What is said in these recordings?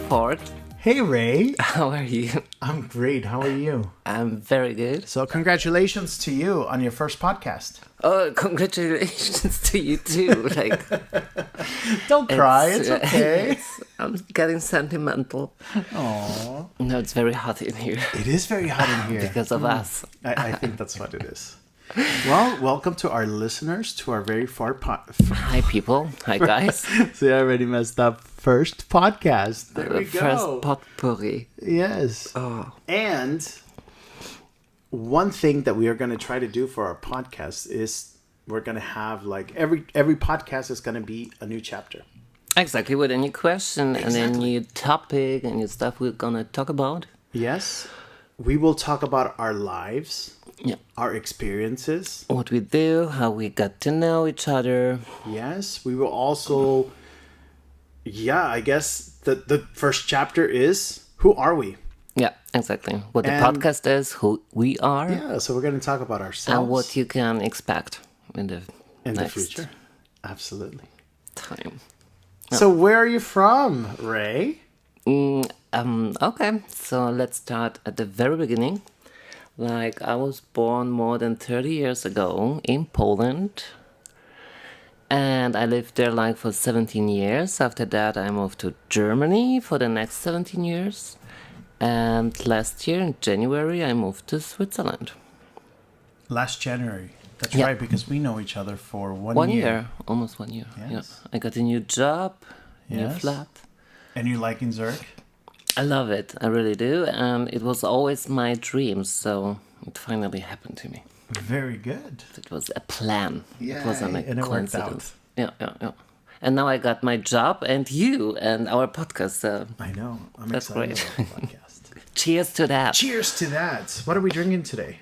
Ford. Hey, Ray. How are you? I'm great. How are you? I'm very good. So, congratulations to you on your first podcast. Oh, congratulations to you too. Don't cry. It's okay. I'm getting sentimental. Aww. No, it's very hot in here. It is very hot in here. Because of us. I think that's what it is. Well, welcome to our listeners to our very Hi, people. Hi, guys. See, I already messed up. First podcast. There we go. First potpourri. Yes. Oh. And one thing that we are going to try to do for our podcast is we're going to have every podcast is going to be a new chapter. Exactly, with a new question and a new topic and new stuff we're going to talk about. Yes. We will talk about our lives. Yeah. Our experiences. What we do, how we got to know each other. Yes. We will also... Yeah, I guess the first chapter is, who are we? Yeah, exactly. What the podcast is, who we are. Yeah, so we're going to talk about ourselves. And what you can expect in the future. Absolutely. Time. So where are you from, Ray? Okay, so let's start at the very beginning. I was born more than 30 years ago in Poland. And I lived there for 17 years. After that, I moved to Germany for the next 17 years. And last year, in January, I moved to Switzerland. Last January. That's right, because we know each other for 1 year. 1 year, almost 1 year. Yes. Yeah. I got a new job, new flat. And you like in Zurich? I love it, I really do. And it was always my dream, so it finally happened to me. Very good. It was a plan. Yeah, it wasn't a coincidence. It worked Yeah. And now I got my job and you and our podcast. So I know. I'm that's excited great. about the podcast. Cheers to that. Cheers to that. What are we drinking today?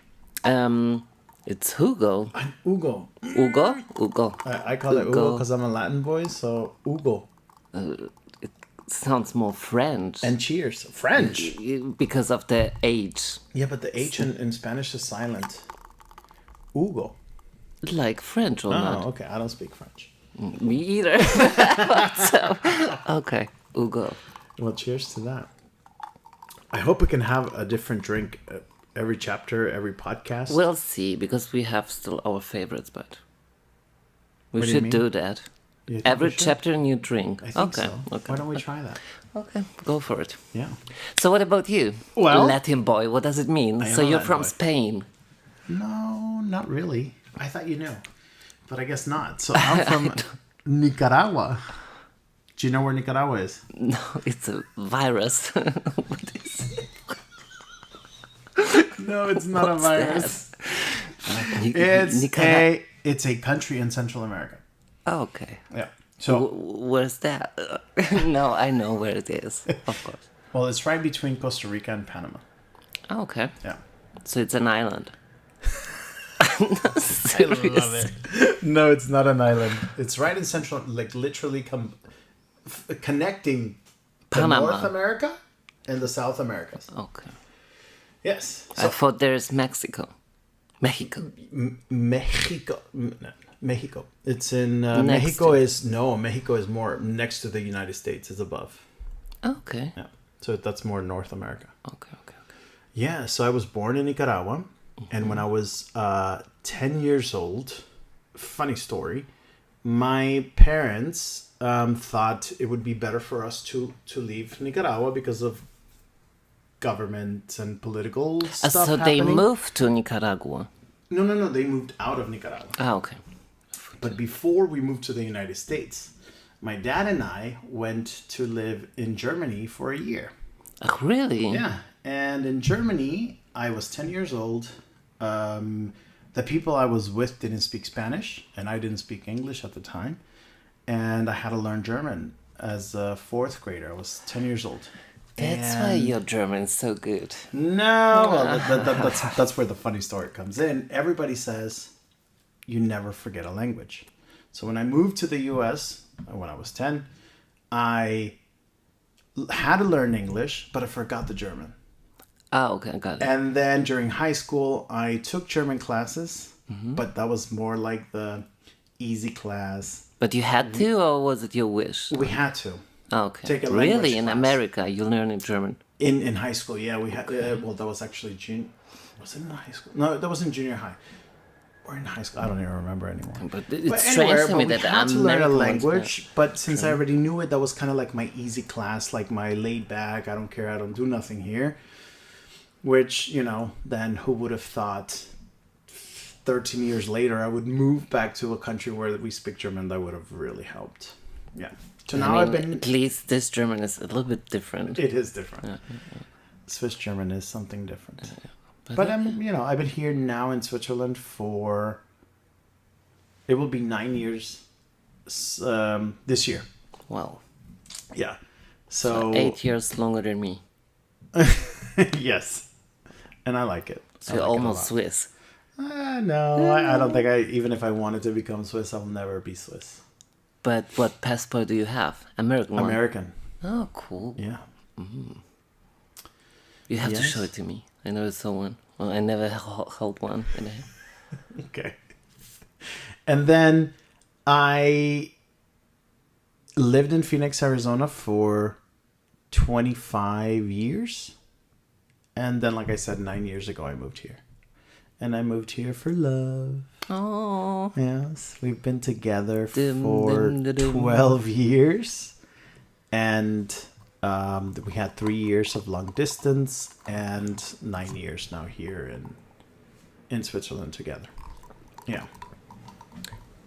It's Hugo. Ugo. Ugo? Ugo. I call it Ugo because I'm a Latin boy, so Ugo. It sounds more French. And cheers. French. Because of the H. Yeah, but the H in Spanish is silent. Ugo. Like French or not? Oh, okay. I don't speak French. Me either. So, okay. Ugo. Well, cheers to that. I hope we can have a different drink every chapter, every podcast. We'll see, because we have still our favorites, but we What do you should mean? do that. You think Every we should? chapter, a new drink. I think Okay. so. Okay. Why don't we try that? Okay, go for it. Yeah. So what about you? Well- Latin boy, what does it mean? I am So a you're Latin from boy. Spain. No, not really. I thought you knew. But I guess not. So I'm from Nicaragua. Do you know where Nicaragua is? No, it's a virus. What is it? No, it's not a What's virus. It's a country in Central America. Okay. Yeah. So, Where's that? No, I know where it is, of course. well, it's right between Costa Rica and Panama. Okay. Yeah. So it's an island. I love it. No, it's not an island. It's right in Central, literally connecting Panama. North America and the South Americas. Okay. Yes. I thought there's Mexico. Mexico. Mexico. No, Mexico. It's in Next Mexico is more next to the United States. It's above. Okay. Yeah. So that's more North America. Okay. Yeah. So I was born in Nicaragua, and when I was 10 years old, funny story, my parents thought it would be better for us to leave Nicaragua because of government and political stuff So happening. they moved to Nicaragua. No. They moved out of Nicaragua. Ah, okay. But before we moved to the United States, my dad and I went to live in Germany for a year. Oh, really? Yeah. And in Germany, I was 10 years old. The people I was with didn't speak Spanish, and I didn't speak English at the time. And I had to learn German as a fourth grader. I was 10 years old. That's why your German's so good. No, well, that's where the funny story comes in. Everybody says you never forget a language. So when I moved to the U.S. when I was 10, I had to learn English, but I forgot the German. Oh, okay, got it. And then during high school, I took German classes, but that was more like the easy class. But you had to, or was it your wish? We had to. Okay. take a Really? language In class. America, you learn in German. In high school, yeah, we had. Well, that was actually Was it in high school? No, that was in junior high. Or in high school, I don't even remember anymore. But it's But strange anywhere, to but me we that the had to learn a American ones, language. But since I already knew it, that was kind of like my easy class, like my laid back. I don't care. I don't do nothing here. Which, then who would have thought 13 years later I would move back to a country where we speak German? That would have really helped. Yeah. So now I I've mean, been. at least this German is a little bit different. It is different. Swiss German is something different. But I've been here now in Switzerland for. It will be 9 years this year. Wow. Yeah. So 8 years longer than me. yes. And I like it. So you're almost Swiss. No, I don't think even if I wanted to become Swiss, I'll never be Swiss. But what passport do you have? American one? American. Oh, cool. Yeah. You have to Yes. show it to me. I never saw one. Well, I never held one. Okay. And then I lived in Phoenix, Arizona for 25 years. And then, like I said, 9 years ago, I moved here. And I moved here for love. Oh. Yes. We've been together Dum, for dum, da, dum. 12 years. And we had 3 years of long distance and 9 years now here in Switzerland together. Yeah.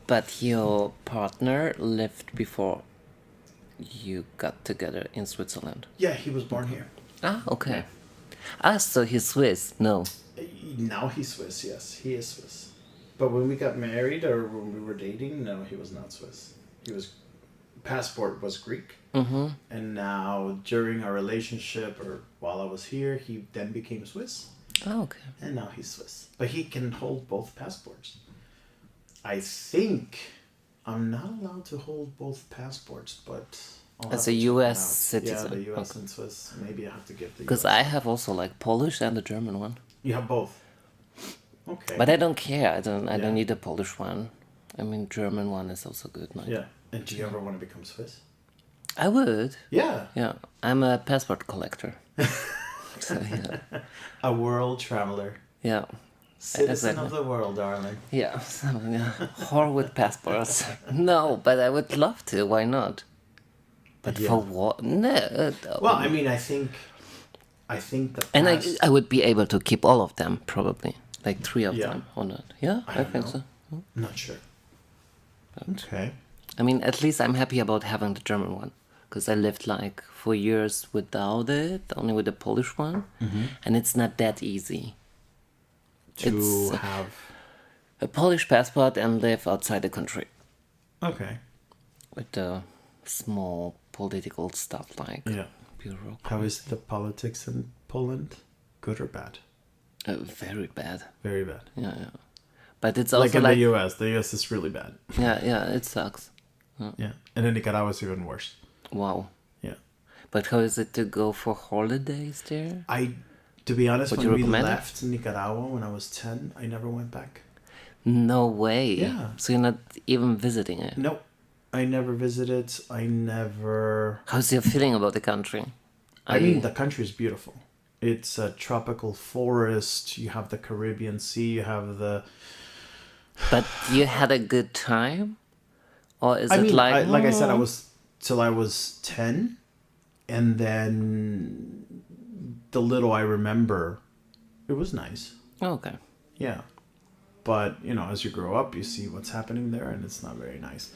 But your partner lived before you got together in Switzerland. Yeah, he was born here. Ah, okay. Ah, so he's Swiss. No. Now he's Swiss, yes. He is Swiss. But when we got married or when we were dating, no, he was not Swiss. Passport was Greek. Mm-hmm. And now during our relationship or while I was here, he then became Swiss. Oh, okay. And now he's Swiss. But he can hold both passports. I think I'm not allowed to hold both passports, but I'll As have a to check US them out. citizen. Yeah, the US Okay. and Swiss. Maybe I have to give the Because US. I have also like Polish and a German one. You have both. Okay. But I don't care. I Yeah. don't need a Polish one. I mean, German one is also good. Like. Yeah. And do you ever want to become Swiss? I would. Yeah. Yeah. I'm a passport collector. So, yeah. A world traveler. Yeah. Citizen Exactly. of the world, darling. Yeah. So, yeah. Whore with passports. No, but I would love to. Why not? But Yeah. for what? No. Well, I mean, I think the And past... I would be able to keep all of them, probably. Like 3 of Yeah. them, or not. Yeah, I don't think know. so. I'm not sure. Okay. I mean, at least I'm happy about having the German one. Because I lived like 4 years without it, only with the Polish one. Mm-hmm. And it's not that easy. To It's- have... A Polish passport and live outside the country. Okay. With the small political stuff like Yeah. bureaucracy. How is the politics in Poland? Good or bad? Very bad. Very bad. Yeah, yeah. But it's also Like in like, the US. The US is really bad. yeah, it sucks. Yeah. And in Nicaragua, it's even worse. Wow. Yeah. But how is it to go for holidays there? To be honest, Would when you we recommend it? left Nicaragua when I was 10, I never went back. No way. Yeah. So you're not even visiting it. No. I never visited. I never... How's your feeling about the country? I mean, the country is beautiful. It's a tropical forest. You have the Caribbean Sea. You have the... But you had a good time? Or is I it mean, like... like I said, I was till I was 10, and then the little I remember, it was nice. Okay. Yeah. But, as you grow up, you see what's happening there, and it's not very nice.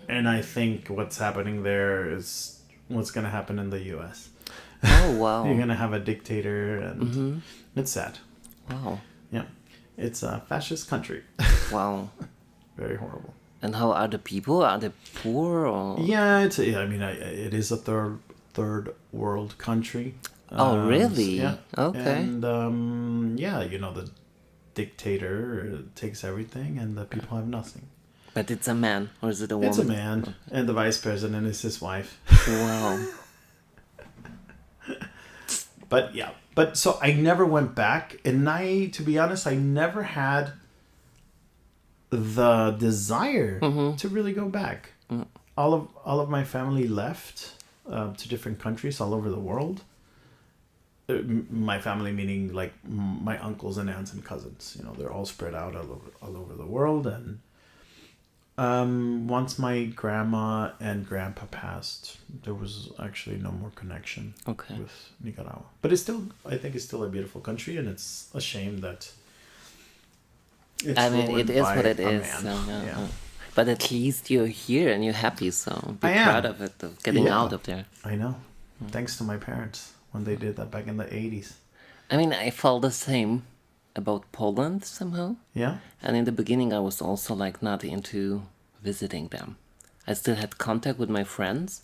And I think what's happening there is what's going to happen in the U.S. Oh, wow. You're going to have a dictator, and it's sad. Wow. Yeah. It's a fascist country. Wow. Very horrible. And how are the people? Are they poor or... Yeah, it is a third world country. Oh, really? Yeah. Okay. And the dictator takes everything, and the people have nothing. But it's a man, or is it a woman? It's a man, and the vice president is his wife. Wow. But so I never went back, and to be honest, I never had the desire to really go back. All of my family left to different countries all over the world. My family meaning like my uncles and aunts and cousins. You know, they're all spread out all over the world. And once my grandma and grandpa passed, there was actually no more connection Okay. with Nicaragua. But it's still, I think it's still a beautiful country, and it's a shame that it's I mean, ruined it is by what it a is. man. So, yeah, Yeah. yeah. But at least you're here and you're happy, so be I am. proud of it, of getting Yeah. out of there. I know. Thanks to my parents when they did that back in the 80s. I mean, I felt the same about Poland somehow. Yeah? And in the beginning, I was also like not into visiting them. I still had contact with my friends,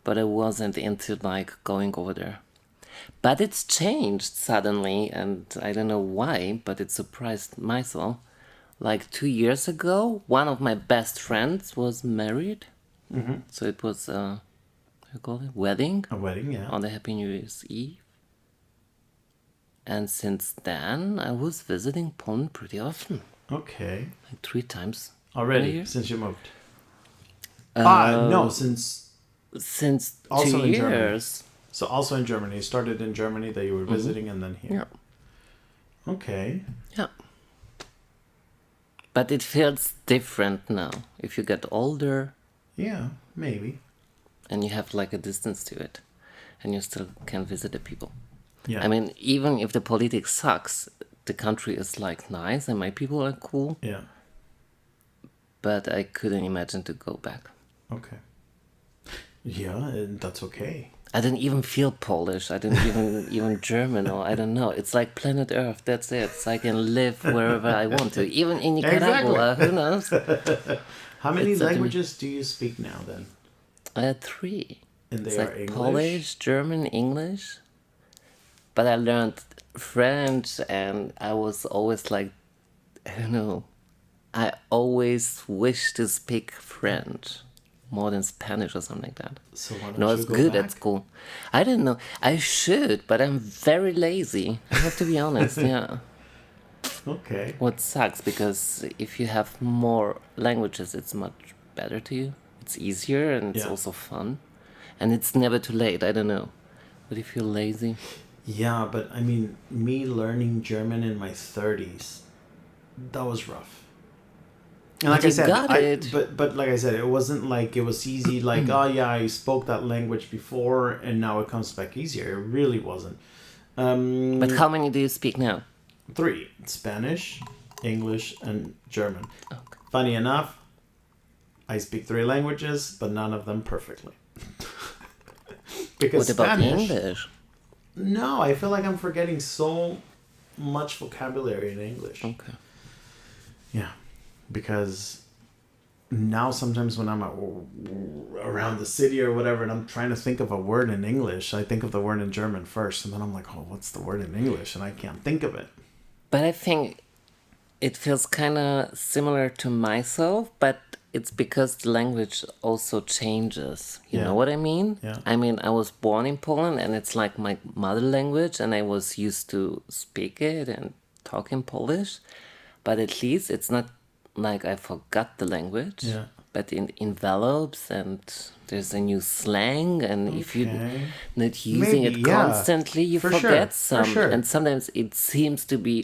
but I wasn't into like going over there. But it's changed suddenly, and I don't know why, but it surprised myself. Like 2 years ago, one of my best friends was married. Mm-hmm. So it was, how you call it, wedding A wedding, yeah. on the Happy New Year's Eve. And since then, I was visiting Poland pretty often, Okay. like 3 times a Already, year. since you moved. Uh, No, since... Since Also 2 in Germany. years. So also in Germany. You started in Germany that you were visiting, and then here. Yeah. Okay. Yeah. But it feels different now. If you get older Yeah, maybe. and you have like a distance to it, and you still can visit the people. Yeah. I mean, even if the politics sucks, the country is like nice and my people are cool, Yeah. but I couldn't imagine to go back. Okay. Yeah, and that's okay. I didn't even feel Polish. I didn't even German, or I don't know. It's like planet Earth. That's it. So I can live wherever I want to, even in Nicaragua. Who knows? How many It's certainly- languages do you speak now then? I had 3. And they It's are like English? Polish, German, English. But I learned French, and I was always like, I don't know. I always wish to speak French more than Spanish or something like that. So why don't No, you it's go good back? at school. I don't know. I should, but I'm very lazy. I have to be honest. Yeah. Okay. What sucks, because if you have more languages, it's much better to you. It's easier and it's Yeah. also fun. And it's never too late. I don't know. But if you're lazy, Yeah, but I mean, me learning German in my 30s, that was rough. And like But I you said, got it. but like I said, it wasn't like it was easy. Like, oh yeah, I spoke that language before, and now it comes back easier. It really wasn't. but how many do you speak now? 3: Spanish, English, and German. Okay. Funny enough, I speak 3 languages, but none of them perfectly. Because What about Spanish, English? no, I feel like I'm forgetting so much vocabulary in English. Okay. Yeah, because now sometimes when I'm around the city or whatever, and I'm trying to think of a word in English, I think of the word in German first, and then I'm like, oh, what's the word in English? And I can't think of it. But I think it feels kind of similar to myself, but it's because the language also changes. You Yeah. know what I mean? Yeah. I mean, I was born in Poland and it's like my mother language, and I was used to speak it and talk in Polish. But at least it's not like I forgot the language. Yeah. But it envelops, and there's a new slang, and if you're Okay. not using Maybe, it yeah. constantly, you For sure, forget for some. sure. And sometimes it seems to be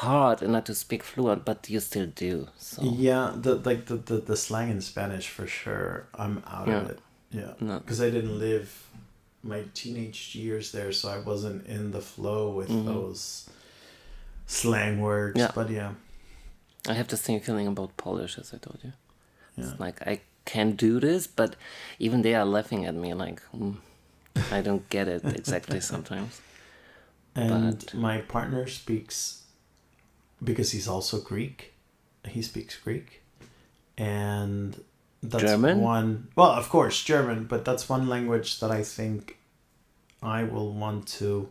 hard and not to speak fluent, but you still do. So Yeah, the slang in Spanish for sure. I'm out of Yeah. it. Yeah, No. because I didn't live my teenage years there, so I wasn't in the flow with those slang words. Yeah. But yeah, I have the same feeling about Polish, as I told you. yeah. It's like I can do this, but even they are laughing at me like, I don't get it exactly sometimes. And But- my partner speaks, because he's also Greek. He speaks Greek, and that's German? one. Well, of course, German, but that's one language that I think I will want to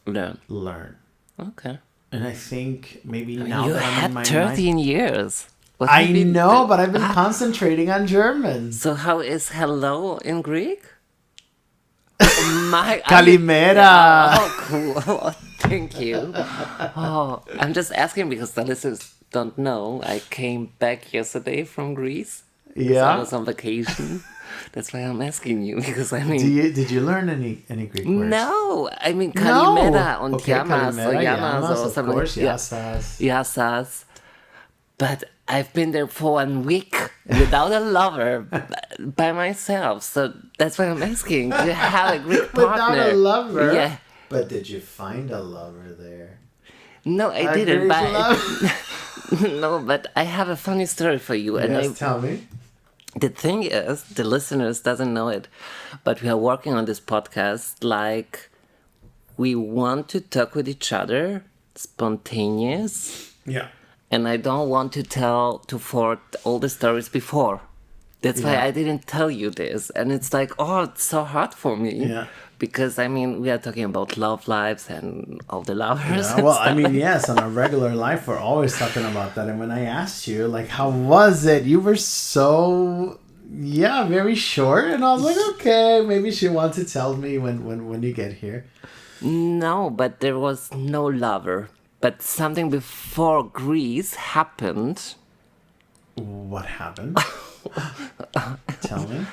Learn. learn. Okay. And I think maybe I mean, now you that I'm in had my 13 years. What I have you been- know, but I've been concentrating on German. So how is hello in Greek? My Kalimera. Oh, cool. Oh, thank you. Oh, I'm just asking because the listeners don't know. I came back yesterday from Greece. because I Yeah. was on vacation. That's why I'm asking you, because I mean, Did you learn any Greek words? no, I mean No. Kalimera und Okay, Yamas or Kalimera, Yamas Yamas, or of something. course, Yeah. Yasas. Yasas. But I've been there for 1 week without a lover by myself. So that's why I'm asking. Do you have a Greek partner? Without a lover? Yeah. But did you find a lover there? No, I A didn't. Greek But lover? no, but I have a funny story for you. And Yes, tell me. the thing is, the listeners doesn't know it, but we are working on this podcast like we want to talk with each other, spontaneous, Yeah. and I don't want to tell to Ford all the stories before. That's why Yeah. I didn't tell you this, and it's like, oh, it's so hard for me. Yeah. Because I mean, we are talking about love lives and all the lovers. Yeah, and well, I stuff. mean, yes, on our regular life, we're always talking about that. And when I asked you, like, how was it? You were so, yeah, very short. And I was like, okay, maybe she wants to tell me when you get here. No, but there was no lover. But something before Greece happened. What happened? Tell me.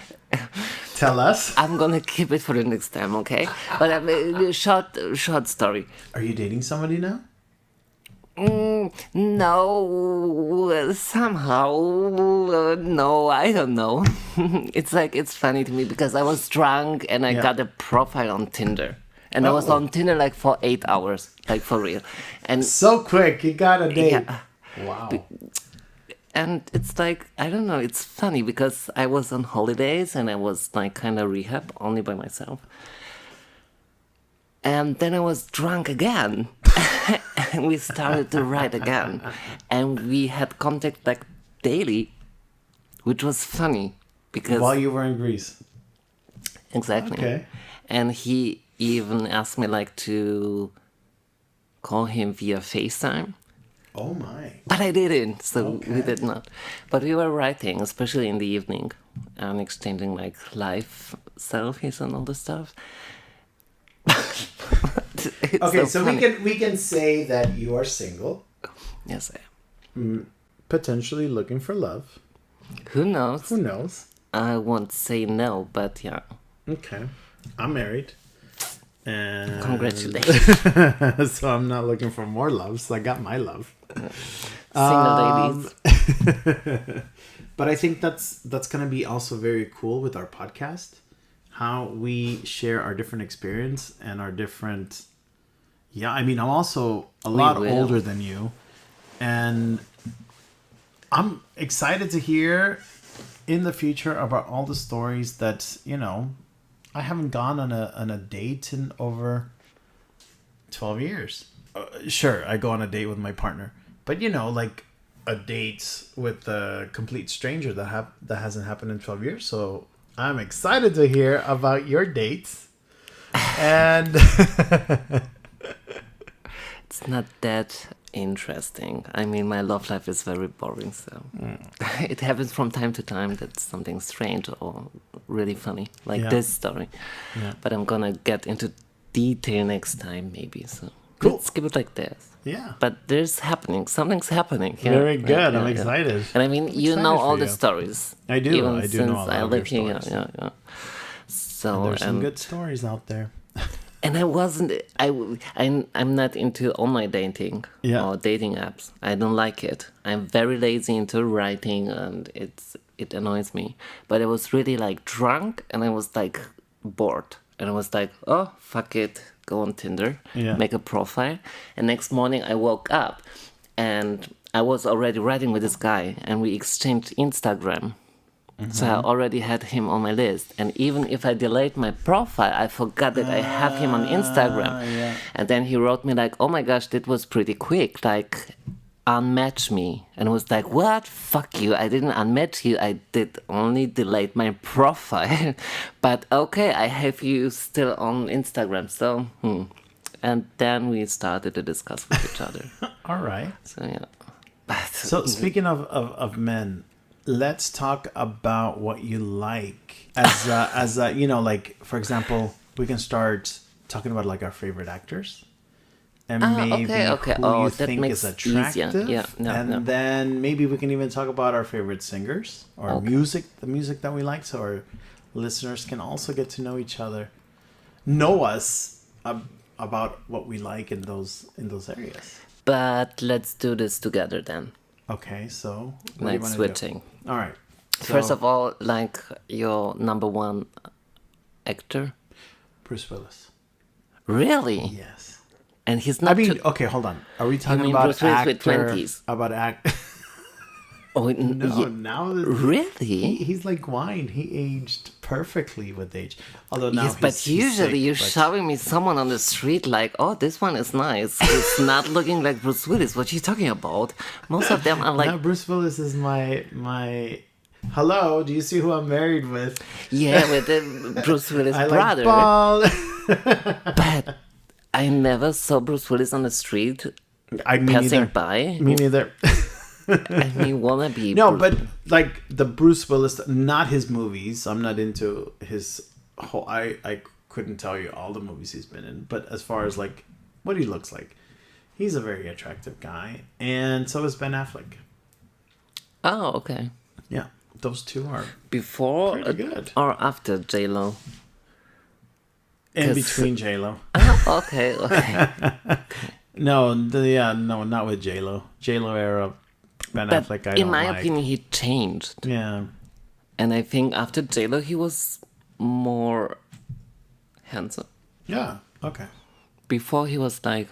Tell us. I'm gonna keep it for the next time, okay? But I mean, short story. Are you dating somebody now? No, somehow, no, I don't know. It's like, it's funny to me because I was drunk and I Yeah. got a profile on Tinder. And I was Oh. on Tinder like for 8 hours, like for real. And So quick, you got a date. Yeah. Wow. and it's like, I don't know, it's funny because I was on holidays and I was like kind of rehab only by myself. And then I was drunk again. And we started to write again. And we had contact like daily, which was funny because While you were in Greece. exactly. Okay. And he even asked me like to call him via FaceTime. Oh my. But I didn't, so we Okay. did not. But we were writing, especially in the evening, and exchanging like live selfies and all the stuff. It's Okay, so funny. we can say that you are single, Yes, I am. potentially looking for love. Who knows? Who knows? I won't say no, but yeah. Okay. I'm married. And Congratulations, so I'm not looking for more love, so I got my love. single ladies. But I think that's gonna be also very cool with our podcast. How we share our different experience and our different I mean I'm also a lot will. older than you. And I'm excited to hear in the future about all the stories that, I haven't gone on a date in over 12 years. Sure, I go on a date with my partner, but like a date with a complete stranger that hasn't happened in 12 years. So I'm excited to hear about your dates. And It's not that interesting. I mean, my love life is very boring, so it happens from time to time that something strange or really funny, like Yeah. this story. Yeah. But I'm gonna get into detail next time, maybe. So Cool. let's keep it like this. yeah, But something's happening. Yeah. very good. I'm Yeah. excited. And I mean, you excited know for all the you. stories. I do. Even I do since know a lot I of live your here. stories. Yeah. So There's some good stories out there. and I wasn't. I'm not into online dating Yeah. or dating apps. I don't like it. I'm very lazy into writing, and it annoys me. But I was really like drunk, and I was like bored, and I was like, oh fuck it, go on Tinder, Yeah. make a profile. And next morning I woke up, and I was already writing with this guy, and we exchanged Instagram. So I already had him on my list. And even if I delayed my profile, I forgot that I have him on Instagram. Yeah. And then he wrote me like, oh my gosh, that was pretty quick. Like, unmatch me. And I was like, what? Fuck you. I didn't unmatch you. I did only delete my profile. But okay, I have you still on Instagram. So, And then we started to discuss with each other. All right. So, yeah. But, So speaking of men, let's talk about what you like like, for example, we can start talking about like our favorite actors and Ah, maybe okay. who Oh, you that think is makes easier. attractive. Yeah, no, and no. then maybe we can even talk about our favorite singers or Okay. music, the music that we like, so our listeners can also get to know each other, know us about what we like in those areas. But let's do this together then. Okay, so what do you Like want to switching. do? All right. First of all, like your number one actor. Bruce Willis. Really? Yes. And he's I not. mean, too- okay, hold on. Are we talking mean about Bruce Willis with actor? 20s? About act? oh, No, ye- now really? he's like wine. He aged perfectly with age. Although now Yes, but he's usually sick, you're but- showing me someone on the street like, oh, this one is nice. It's not looking like Bruce Willis. What are you talking about? Most of them are like, Now Bruce Willis is my. Hello, do you see who I'm married with? yeah, with the Bruce Willis I brother. like ball. But I never saw Bruce Willis on the street I mean, passing neither. by. Me neither. I mean, wanna be. No, but like the Bruce Willis, not his movies. I'm not into his whole. I couldn't tell you all the movies he's been in, but as far as like what he looks like, he's a very attractive guy, and so is Ben Affleck. Oh, okay. Yeah, those two are Before pretty good. or after J Lo? In 'Cause- between J Lo. Okay, okay. No, no, not with J Lo. J Lo era, Ben But Affleck. I in don't my like. opinion, he changed, Yeah, and I think after J Lo, he was more handsome. yeah, okay, Before he was like,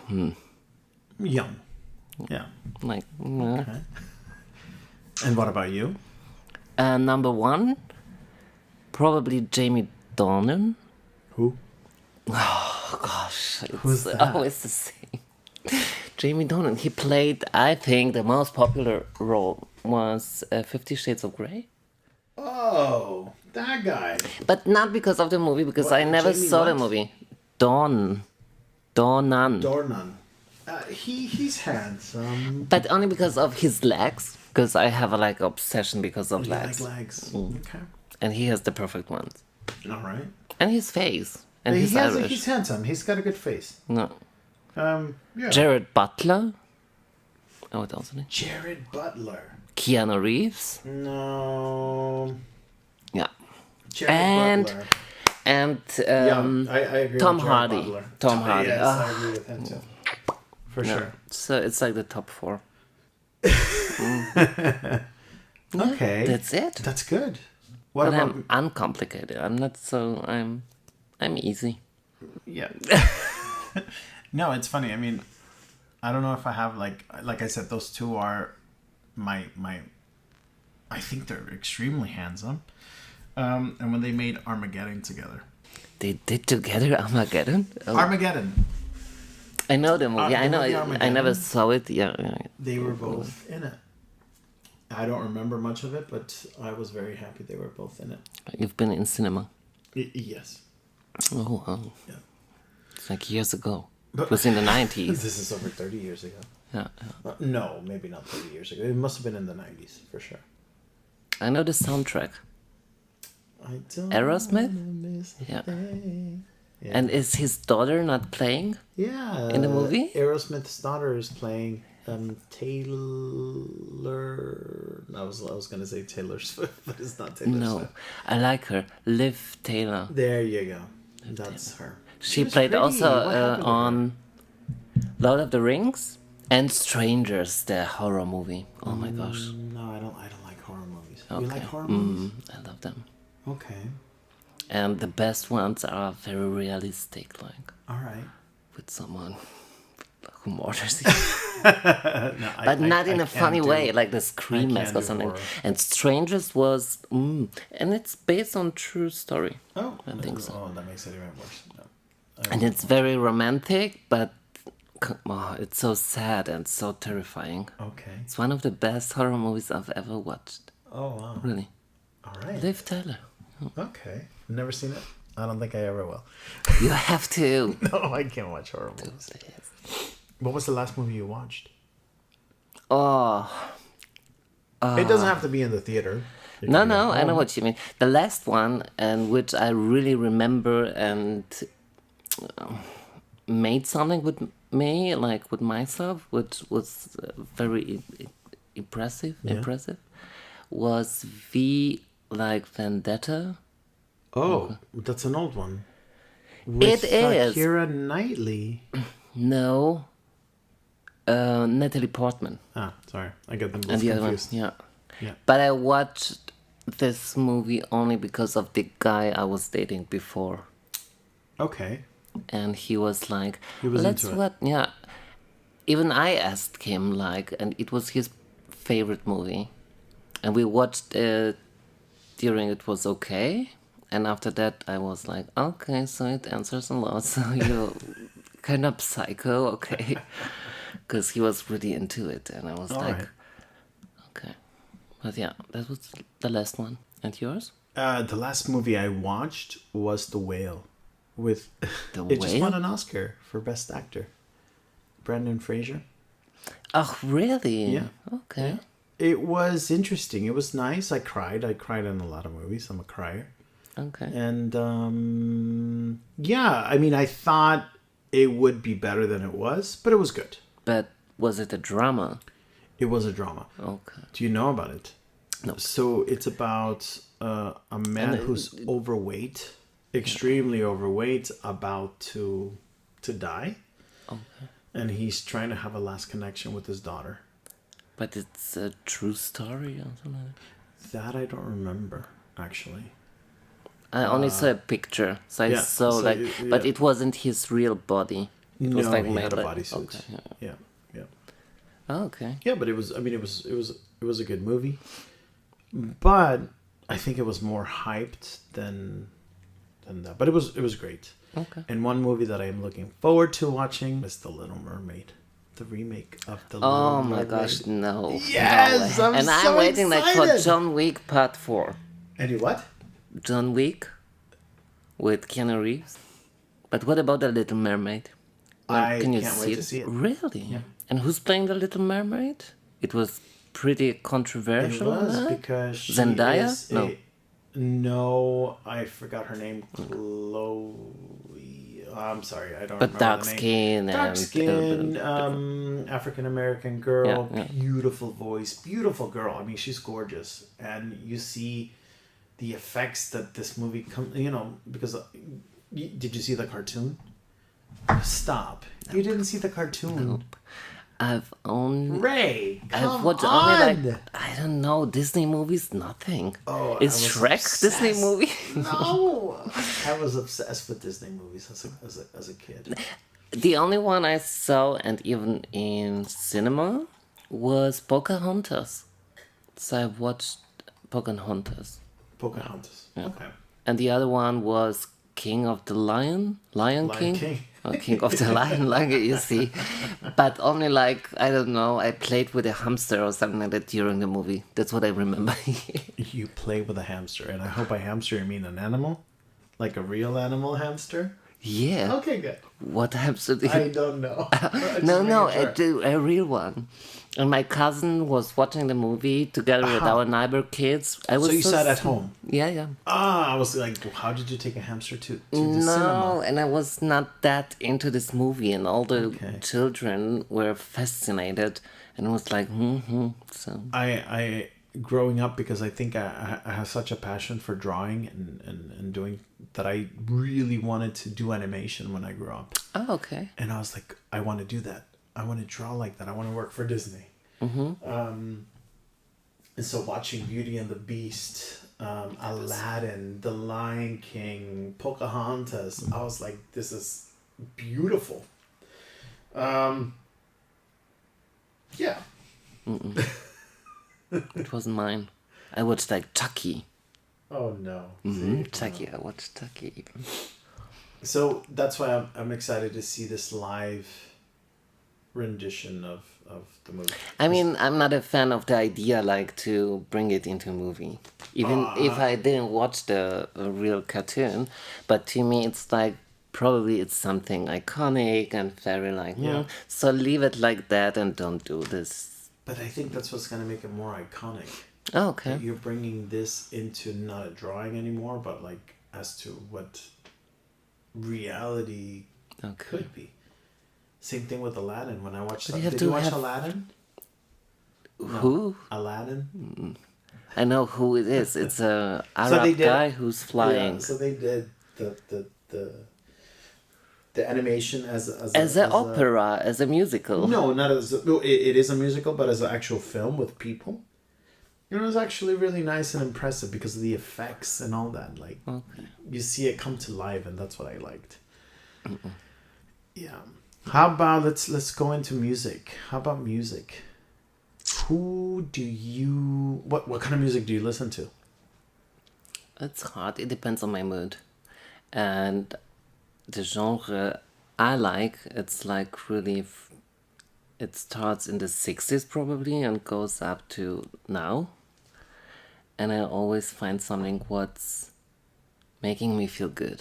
young. Yeah. like. Okay. And what about you? Number one, probably Jamie Dornan. Who? Gosh, it's Who's that? always the same. Jamie Dornan. He played, I think, the most popular role was 50 Shades of Grey. Oh, that guy. But not because of the movie, because What, I never Jamie saw the what? movie. Dornan. Dornan. He's handsome. But only because of his legs. Because I have a like obsession because of You like legs. legs. Mm. Okay. And he has the perfect ones. All right. And his face. And he's Irish. He's handsome. He's got a good face. No. Yeah. Jared Butler. Oh, what else? Jared Butler. Keanu Reeves. No. Yeah. Jared And Butler. And I agree Tom with Jared Hardy. Butler. Tom Hardy. Yes, Ah. I agree with him too. For no. sure. So it's like the top four. Okay. That's it. That's good. What But about I'm uncomplicated. I'm not so. I'm easy. Yeah. No, it's funny. I mean, I don't know if I have like I said, those two are my. I think they're extremely handsome. And when they made Armageddon together. They did together Armageddon. Oh, Armageddon. I know the movie. the I know. movie I Armageddon? never saw it. Yeah. They were both in it. I don't remember much of it, but I was very happy they were both in it. You've been in cinema. Yes. Oh wow. Yeah. It's like years ago. But- It was in the 90s. This is over 30 years ago. Yeah. No, maybe not 30 years ago. It must have been in the 90s for sure. I know the soundtrack. I don't Aerosmith? wanna miss a Yeah. thing. Yeah. And is his daughter not playing? Yeah. In the movie? Aerosmith's daughter is playing Taylor. I was gonna say Taylor Swift, but it's not Taylor No. Swift. I like her. Liv Taylor. There you go. That's her. She was played pretty. also What happened to her? on Lord of the Rings and Strangers, the horror movie. Oh my gosh. No, I don't like horror movies. You like Okay. horror movies? I love them. Okay. And the best ones are very realistic, like All right. with someone who murders you. No, But not in a can't funny do- way, like the Scream I Mask can't or do something. horror. And Strangers was, and it's based on true story. Oh, I think so. Oh, that makes it even worse. No. And it's very romantic, but it's so sad and so terrifying. Okay. It's one of the best horror movies I've ever watched. Oh wow. Really. All right. Liv Tyler. Okay. Never seen it. I don't think I ever will. You have to. No, I can't watch horror movies. What was the last movie you watched? Oh. It doesn't have to be in the theater. It No, can be no, at I know home. what you mean. The last one, and which I really remember, and made something with me, like with myself, which was very impressive. Yeah. Impressive was V like Vendetta. Oh, that's an old one. It With is. Keira Knightley. No, Natalie Portman Ah, sorry. I got them and both the other one. confused. Yeah, Yeah. but I watched this movie only because of the guy I was dating before, Okay. and he was like, He was "Let's into it. what?" Yeah, even I asked him like, and it was his favorite movie, and we watched it during it was okay, and after that I was like, okay, so it answers a lot, so you're kind of psycho, okay, because he was really into it, and I was All like, right. okay, but yeah, that was the last one, and yours? The last movie I watched was The Whale. With The it just won Whale? an Oscar for Best Actor. Brendan Fraser. Oh, really? Yeah. Okay. Yeah. It was interesting. It was nice. I cried. I cried in a lot of movies. I'm a crier. Okay. And yeah, I mean, I thought it would be better than it was, but it was good. But was it a drama? It was a drama. Okay. Do you know about it? No. So it's about a man who's overweight, extremely overweight, about to die, Okay. and he's trying to have a last connection with his daughter. But it's a true story or something? That I don't remember actually. I only saw a picture, so I yeah, saw so like, it- but yeah. it wasn't his real body. It was No, like he made had a like- bodysuit. Okay. Yeah. Yeah, yeah, Oh, okay. yeah. But it was. I mean, it was a good movie, but I think it was more hyped than that. But it was great. Okay. And one movie that I am looking forward to watching is The Little Mermaid, the remake of The Little Oh Mermaid. my gosh, no. Yes, no way. I'm and so I'm waiting like for excited. John Wick Part 4. And you what? John Wick with Keanu Reeves. But what about The Little Mermaid? I can't wait to see it. Really? Yeah. And who's playing The Little Mermaid? It was pretty It controversial. was right? because she Zendaya? is No. no, I forgot her name. Chloe. I'm sorry, I don't But remember dark the name. skin Dark and skin, African American girl, Yeah, yeah. beautiful voice, beautiful girl. I mean, she's gorgeous, and you see the effects that this movie because did you see the cartoon? Stop! You didn't see the cartoon, I've only Ray. Come I've watched on. only like I don't know Disney movies. Nothing. Oh, Is I was Shrek Disney obsessed. movie? No, I was obsessed with Disney movies as a kid. The only one I saw, and even in cinema, was Pocahontas. So I watched Pocahontas, Pocahontas. Okay. and the other one was King of the Lion, Lion Lion King. King. Oh, King of the Lion, like you see, but only like I don't know. I played with a hamster or something like that during the movie. That's what I remember. You play with a hamster, and I hope by hamster you mean an animal, like a real animal hamster. Yeah. Okay, good. What hamster? Did I don't know. No, a real one. And my cousin was watching the movie together with our neighbor kids. I was So you sat at home. Yeah, yeah. Ah, I was like, how did you take a hamster to the No, cinema? and I was not that into this movie, and all the Okay. children were fascinated, and it was like, So I growing up, because I think I have such a passion for drawing and doing that, I really wanted to do animation when I grew up. oh, okay. And I was like, I want to do that. I want to draw like that. I want to work for Disney. And so watching Beauty and the Beast, Aladdin, The Lion King, Pocahontas, I was like, this is beautiful. Yeah. It wasn't mine. I watched like Chucky. Oh no. Chucky. I watched Chucky even. So that's why I'm excited to see this live rendition of the movie. I mean, I'm not a fan of the idea like to bring it into a movie, even if I didn't watch the real cartoon. But to me, it's like probably it's something iconic and very like so leave it like that and don't do this. But I think that's what's going to make it more iconic. Oh, okay. You're bringing this into not a drawing anymore, but like as to what reality Okay. could be. Same thing with Aladdin. When I watched But that, you have did to you watch have- Aladdin? Who? Aladdin. I know who it is. It's a So they Arab did- guy who's flying. Yeah, so they did the animation as As an opera, as a musical. No, not as it is a musical, but as an actual film with people. It was actually really nice and impressive because of the effects and all that. Like you see it come to life, and that's what I liked. Yeah. How about let's go into music. How about music? Who do you what kind of music do you listen to? It's hard. It depends on my mood. And the genre I like, it's like really... It starts in the 60s probably and goes up to now. And I always find something what's making me feel good.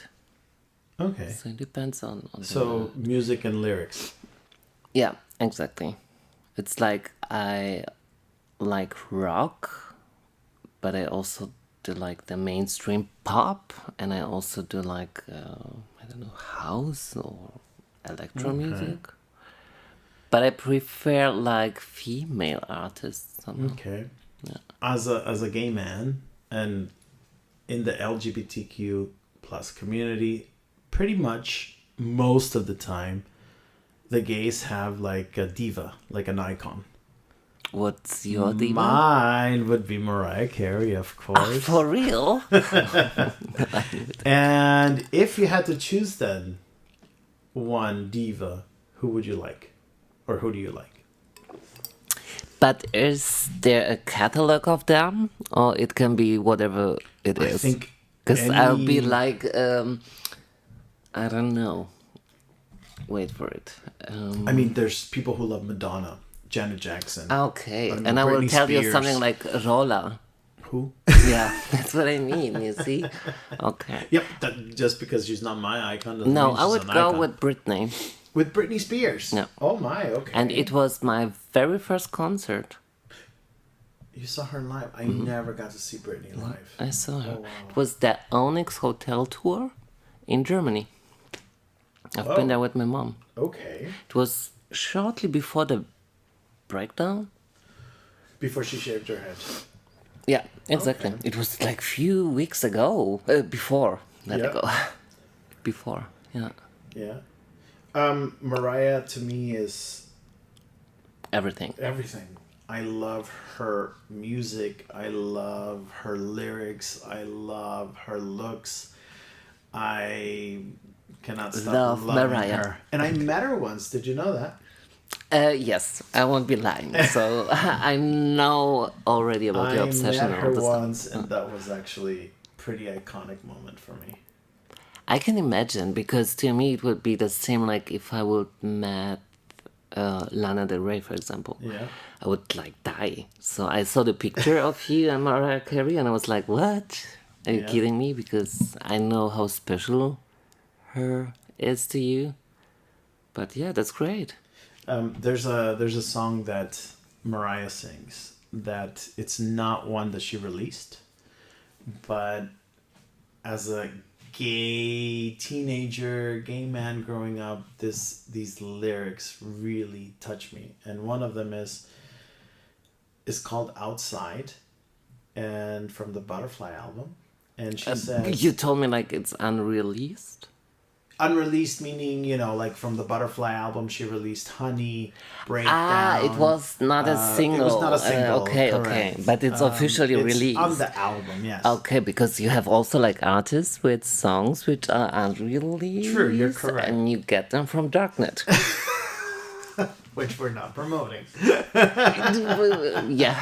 Okay. So it depends on the So mood. music and lyrics. Yeah, exactly. It's like I like rock, but I also do like the mainstream pop, and I also do like I don't know, house or electro music. But I prefer like female artists somehow. Okay. As a gay man and in the LGBTQ plus community, pretty much most of the time, the gays have like a diva, like an icon. What's your diva? Mine would be Mariah Carey, of course. For real? And if you had to choose then one diva, who would you like? Or who do you like? But is there a catalog of them, or it can be whatever it is? I think because I'll be any- like, I don't know. Wait for it. I mean, there's people who love Madonna, Janet Jackson. Okay, I mean, and I will Britney tell you Spears. something like Rola. Who? Yeah, that's what I mean. You see? Okay. Yep, that, just because she's not my icon doesn't No, mean I she's would an go icon. with Britney, With Britney Spears. No. Oh my, okay. and it was my very first concert. You saw her live. I never got to see Britney live. I saw her. Oh, wow. It was the Onyx Hotel tour in Germany. I've Oh. been there with my mom. Okay. It was shortly before the breakdown. Before she shaved her head. Yeah, exactly. Okay. It was like few weeks ago. Before. Let Yeah. it go. Before. Yeah. Yeah. Mariah to me is Everything. everything. I love her music. I love her lyrics. I love her looks. I cannot stop Love loving Mariah. her. And I met her once. Did you know that? Yes, I won't be lying. So I know already about I your obsession met and her all this stuff. once, and that was actually pretty iconic moment for me. I can imagine, because to me it would be the same like if I would met Lana Del Rey, for example. Yeah. I would like die. So I saw the picture of you and Mariah Carey, and I was like, "What? Are you Yeah. kidding me?" Because I know how special her is to you. But yeah, that's great. There's a song that Mariah sings that it's not one that she released, but as a gay teenager, gay man growing up, these lyrics really touch me, and one of them is called "Outside," and from the Butterfly album, and she says You told me like it's unreleased. unreleased, meaning like from the Butterfly album she released "Honey," "Breakdown." It was not a single. It was not a single. Okay, correct. okay, but it's officially It's released. on the album. Yes. Okay, because you have also like artists with songs which are unreleased. True, you're correct. And you get them from Darknet. Which we're not promoting. Yeah.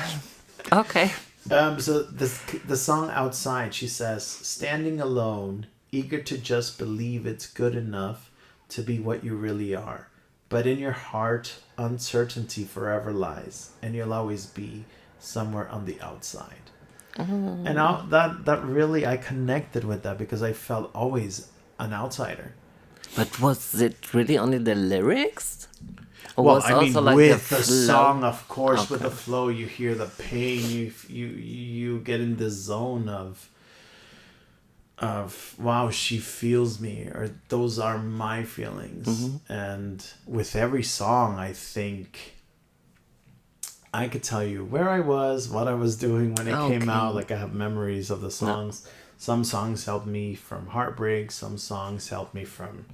Okay. So the song "Outside," she says, "Standing alone, eager to just believe it's good enough to be what you really are. But in your heart, uncertainty forever lies, and you'll always be somewhere on the outside." And that really, I connected with that because I felt always an outsider. But was it really only the lyrics? Or Well, was I mean, also like with the the flow? song, of course, with Okay. the flow, you hear the pain. You get in the zone of of wow, she feels me, or those are my feelings. And with every song, I think I could tell you where I was, what I was doing when it came out. Okay. Like, I have memories of the songs. Some songs helped me from heartbreak. Some songs helped me from,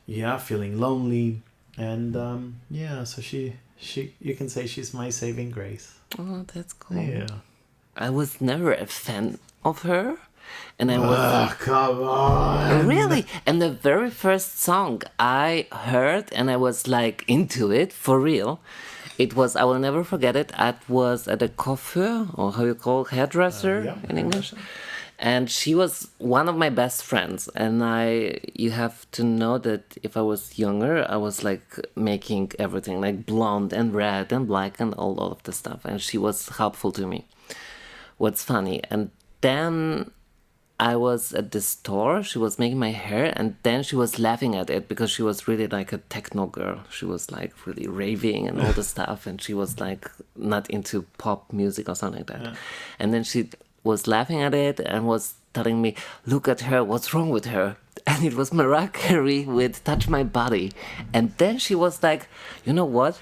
yeah, feeling lonely. And yeah, so she you can say she's my saving grace. Oh, that's cool. Yeah. I was never a fan of her, and I was Ah, come on. really. And the very first song I heard, and I was like into it for real. It was, I will never forget it. I was at a coiffeur, or how you call hairdresser Yeah, in English. And she was one of my best friends. And you have to know that if I was younger, I was like making everything like blonde and red and black and all of the stuff. And she was helpful to me. What's funny. And then I was at the store, she was making my hair, and then she was laughing at it because she was really like a techno girl. She was like really raving and all the stuff, and she was like not into pop music or something like that. And then she was laughing at it and was telling me, look at her, what's wrong with her? And it was Mariah Carey with Touch My Body. And then she was like, you know what?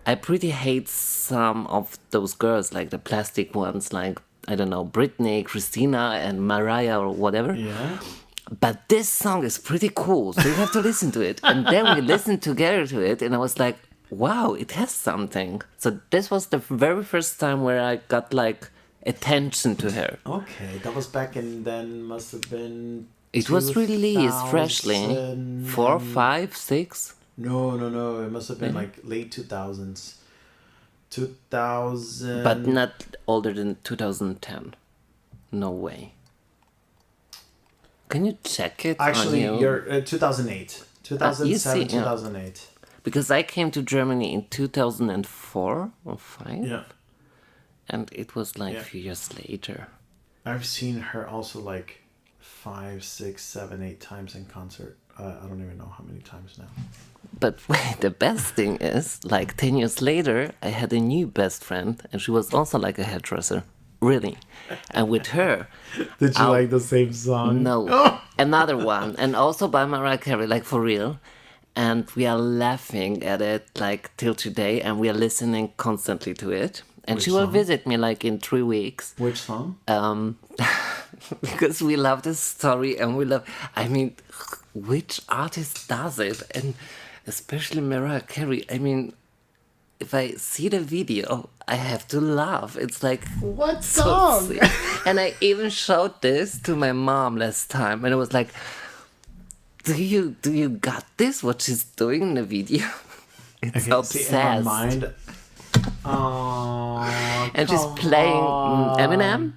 I pretty hate some of those girls, like the plastic ones, like, I don't know, Britney, Christina, and Mariah or whatever. Yeah. But this song is pretty cool, so you have to listen to it. And then we listened together to it, and I was like, wow, it has something. So this was the very first time where I got like attention to her. Okay, that was back in then, must have been. It was released freshly. 2000. 4, 5, 6. No. It must have been like late 2000s. 2000. But not older than 2010. No way. Can you check it? Actually, on you're 2008. 2007, you see, yeah. 2008. Because I came to Germany in 2004 or 5. Yeah. And it was like Yeah. a few years later. I've seen her also like 5, 6, 7, 8 times in concert. I don't even know how many times now. But wait, the best thing is, like 10 years later, I had a new best friend, and she was also like a hairdresser. Really. And with her, Did you I'll- like the same song? no, another one, and also by Mariah Carey, like for real. And we are laughing at it like till today, and we are listening constantly to it. And Which she will song? visit me like in 3 weeks. Which song? Because we love this story, and we love, I mean, which artist does it? And especially Mariah Carey. I mean, if I see the video, I have to laugh. It's like What so song? sick. And I even showed this to my mom last time, and it was like, do you got this? What she's doing in the video? It's Okay, see, in my obsessed. mind. Oh, And she's come playing on. Eminem.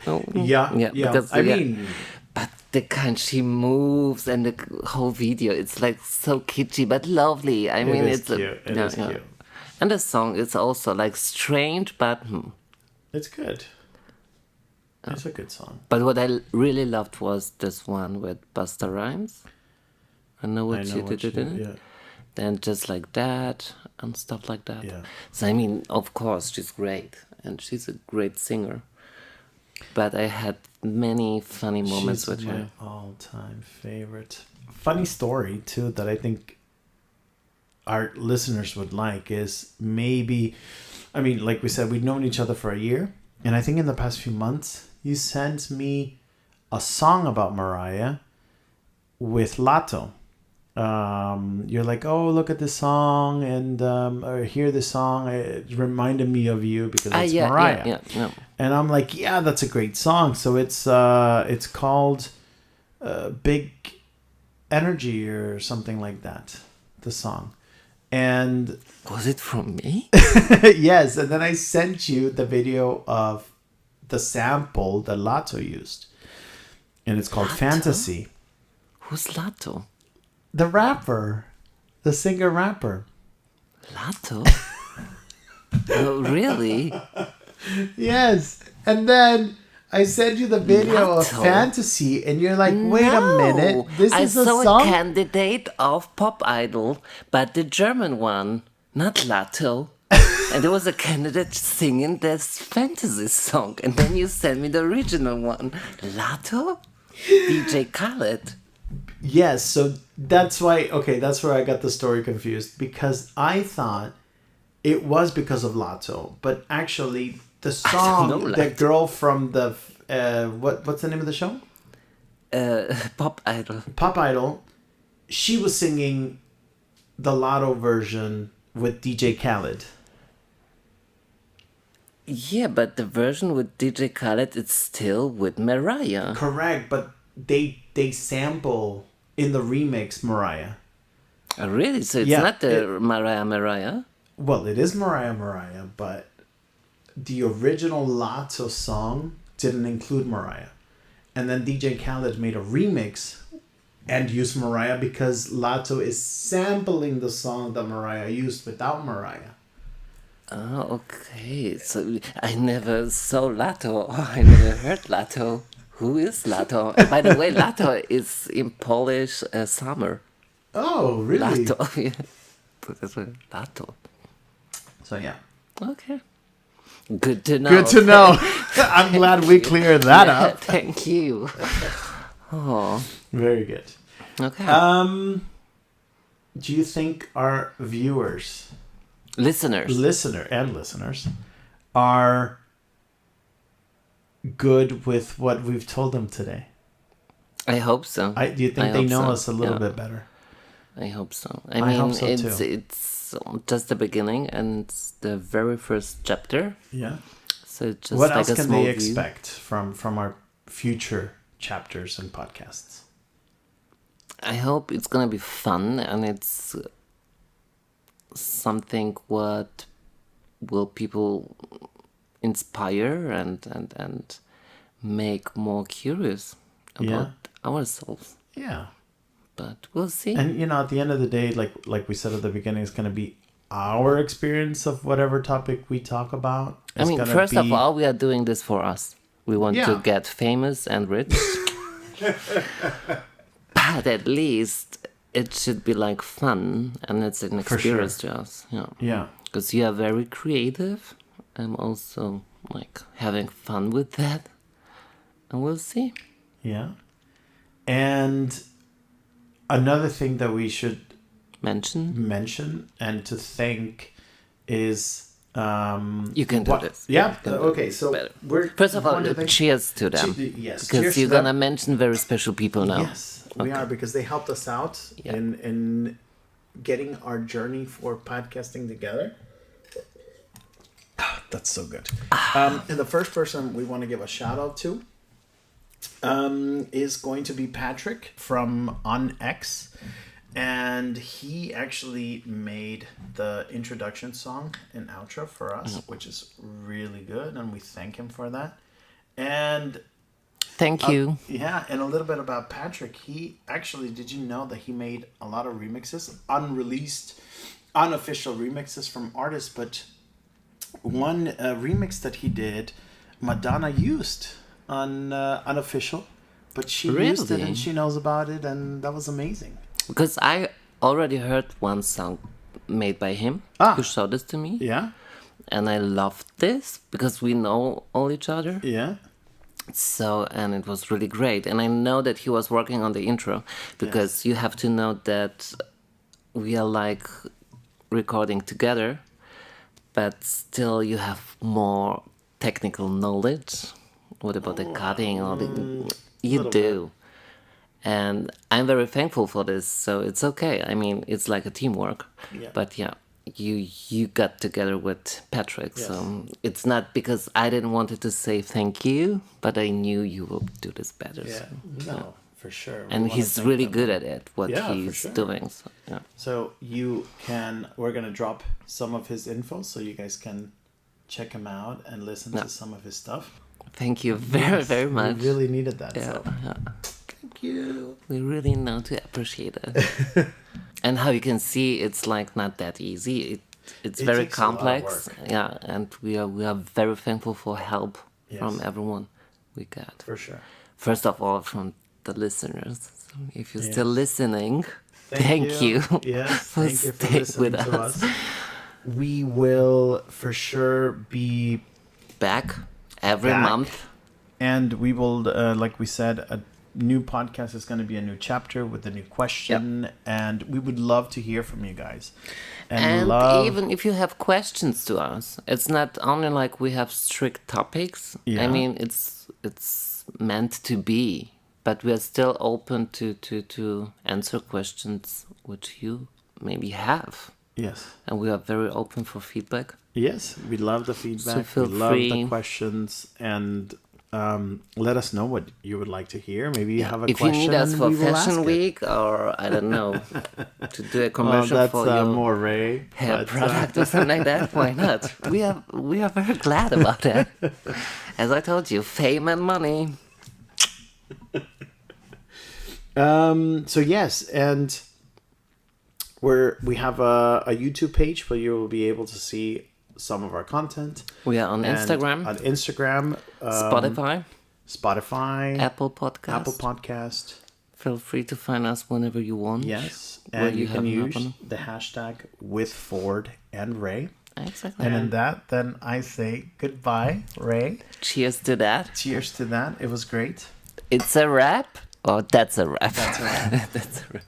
Oh, Yeah. because I mean, but the kind she moves and the whole video, it's like so kitschy but lovely. I mean, is it's cute. It is cute. And the song is also like strange, but it's good. It's a good song. but what I really loved was this one with Busta Rhymes. I know what I she know what did you, in it. yeah. Then just like that and stuff like that. Yeah. So I mean, of course, she's great and she's a great singer. But I had many funny moments She's with my her. all-time favorite. Funny story too that I think our listeners would like is maybe, I mean, like we said, we've known each other for a year, and I think in the past few months you sent me a song about Mariah with Lato. You're like, oh, look at this song, and or hear this song. It reminded me of you because it's Mariah. Yeah. And I'm like, yeah, that's a great song. So it's called Big Energy or something like that, the song. And Was it from me? yes, and then I sent you the video of the sample that Lato used. And it's called Lato? Fantasy. Who's Lato? The rapper, the singer-rapper. Lato? Oh, really? Yes. And then I sent you the video of Lato? Fantasy, and you're like, wait a minute. This I is a saw song? a candidate of Pop Idol, but the German one, not Lato. And there was a candidate singing this fantasy song, and then you sent me the original one. Lato? DJ Khaled. Yes, so that's why. Okay, that's where I got the story confused because I thought it was because of Lato, but actually the know song, the Lato. girl from the what's the name of the show? Pop Idol. Pop Idol. She was singing the Lotto version with DJ Khaled. Yeah, but the version with DJ Khaled, it's still with Mariah. Correct, but they sample in the remix Mariah. Oh, really? So it's Yeah, not the Mariah? Well, it is Mariah, but the original Lotto song didn't include Mariah. And then DJ Khaled made a remix and used Mariah because Lotto is sampling the song that Mariah used without Mariah. Oh, okay. So I never saw Lato. I never heard Lato. Who is Lato? And by the way, Lato is in Polish summer. Oh, really? Lato. Yeah. So that's what Lato. So yeah. Okay. Good to know. Good to know. I'm glad we cleared that Yeah, up. thank you. Oh, Very good. okay. Do you think our viewers, Listeners. are good with what we've told them today? I hope so. Do you think I they hope know so, us a little yeah. bit better? I hope so. I I mean, hope so it's too. it's just the beginning and it's the very first chapter. Yeah. So it's just What like else a can small they view. expect from our future chapters and podcasts? I hope it's gonna be fun and it's something what will people inspire and make more curious about ourselves. Yeah. But we'll see. And at the end of the day, like we said at the beginning, it's going to be our experience of whatever topic we talk about. I mean, first of all, we are doing this for us. We want to Yeah. get famous and rich. But at least it should be like fun and it's an experience to us. Yeah. Yeah. Because you are very creative. I'm also like having fun with that. And we'll see. Yeah. And another thing that we should mention and to thank is You can do this. Yeah. You can do Okay. it So better. we're First of all, want to thank- cheers to them. Yes. Because cheers you're to them. gonna mention very special people now. Yes, we are because they helped us out Yeah. in getting our journey for podcasting together. That's so good. And the first person we want to give a shout out to is going to be Patrick from OnX. And he actually made the introduction song and outro for us, which is really good. And we thank him for that. And Thank you. yeah, and a little bit about Patrick. He actually, did you know that he made a lot of remixes, unreleased, unofficial remixes from artists, but one remix that he did, Madonna used on unofficial, but she used it Really? and she knows about it, and that was amazing. Because I already heard one song made by him. Ah. Who showed this to me. Yeah, And I loved this because we know all each other. yeah, So, and it was really great. And I know that he was working on the intro because you have to know that we are like recording together, but still you have more technical knowledge. What about the cutting? All the you do. And I'm very thankful for this. So it's okay. I mean, it's like a teamwork. Yeah. But yeah, you got together with Patrick. So it's not because I didn't want to say thank you, but I knew you will do this better. yeah. So. No, for sure. We And wanna he's thank really them. good at it, what Yeah, for he's sure. doing. So, yeah. So we're gonna drop some of his info so you guys can check him out and listen to some of his stuff. Thank you very, very much. We really needed that. Yeah, So. yeah. Thank you. We really know to appreciate it. And how you can see, it's like not that easy. It's It very takes a lot of complex. work. Yeah, and we are very thankful for help from Yes. everyone we got. For sure. First of all, from the listeners. So if you're Yes. still listening, thank you. Yes, for thank you for staying listening with to us. us. We will for sure be Back every Back. month. and we will like we said new podcast is going to be a new chapter with a new question, and we would love to hear from you guys. And even if you have questions to us, it's not only like we have strict topics. Yeah. I mean, it's meant to be, but we are still open to answer questions which you maybe have. Yes. And we are very open for feedback. Yes, we love the feedback. feel we love free. the questions, and let us know what you would like to hear. Maybe you have a If you question. need us and for we will ask Fashion it. Week, or I don't know, to do a Well, commercial that's for your more Ray. hair but, product or something like that, why not? We are very glad about that. As I told you, fame and money. So yes, and we have a YouTube page where you will be able to see some of our content. We are on And Instagram, on Instagram, Spotify, Spotify, Apple Podcast. Apple Podcast. Feel free to find us whenever you want. Yes, Where and you can have an use open- the hashtag with Ford and Ray. Exactly. And in that, then I say goodbye, Ray. Cheers to that. Cheers to that. It was great. It's a wrap. Oh, that's a wrap. That's a wrap. That's a wrap.